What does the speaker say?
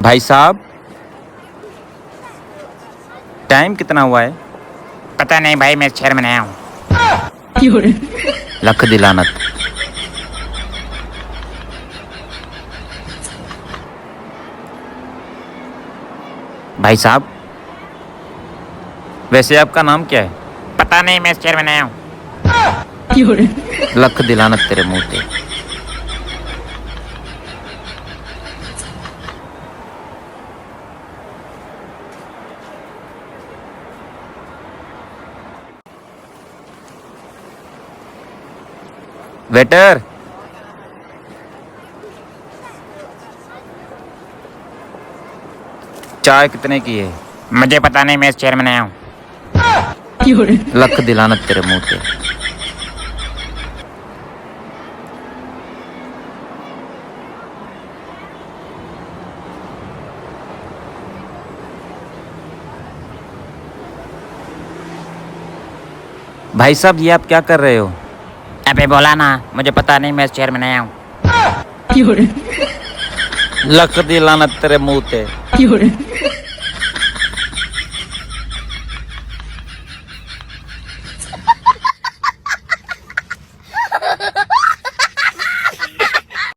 भाई साहब, टाइम कितना हुआ है? पता नहीं भाई, मैं शहर में नया हूँ। लख दी लानत। भाई साहब, वैसे आपका नाम क्या है? पता नहीं, मैं शहर में नया हूँ। लख दी लानत तेरे मुंह पे। वेटर, चाय कितने की है? मुझे पता नहीं, मैं शहर में नया हूँ। लख दी लानत तेरे मुंह पे। भाई साहब, ये आप क्या कर रहे हो? अबे बोला ना, मुझे पता नहीं, मैं शहर में नया हूँ। लख दी लानत तेरे मुंह पे।